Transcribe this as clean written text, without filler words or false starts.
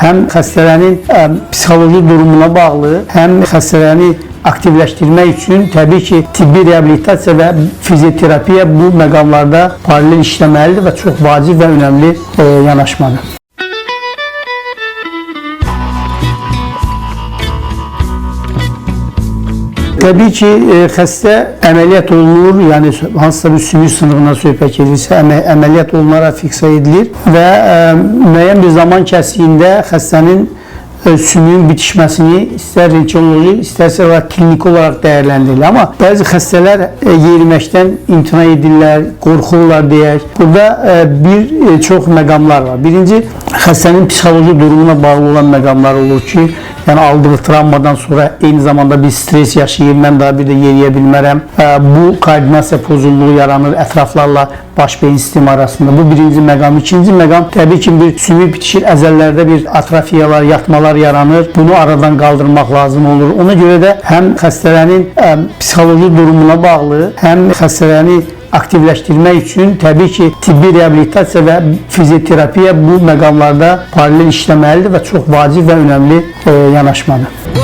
həm xəstələrin psixoloji durumuna bağlı, həm xəstələrini aktivləşdirmək üçün təbii ki, tibbi reabilitasiya və fizioterapiya bu məqamlarda paralel işləməlidir və çox vacib və önəmli yanaşmadır. Təbii ki, xəstə əməliyyat olunur, yəni hansısa bir sümük sınığına söhbət edirsə, əməliyyat olunaraq fiksə edilir və müəyyən bir zaman kəsiyində xəstənin sümüyün bitişməsini istər rentgenoloji, istərsə klinik olaraq dəyərləndirilir. Amma bəzi xəstələr yeriməkdən imtina edirlər, qorxurlar deyək. Burada bir çox məqamlar var. Birinci, xəstənin psixoloji durumuna bağlı olan məqamlar olur ki, yəni aldığı travmadan sonra eyni zamanda bir stres yaşayır, mən daha bir də yeriyə bilmərəm. Bu koordinasiya pozulluğu yaranır ətraflarla baş-beyin sistemi arasında. Bu birinci məqam. İkinci məqam, təbii ki, bir sümük bitişir, əzəllərdə bir atrofiyalar, yatmalar yaranır. Bunu aradan qaldırmaq lazım olur. Ona görə də həm xəstələrin psixoloji durumuna bağlı, həm xəstələrini aktivləşdirmək üçün təbii ki, tibbi reabilitasiya və fizioterapiya bu məqamlarda paralel işləməlidir və çox vacib və önəmli yanaşmadır.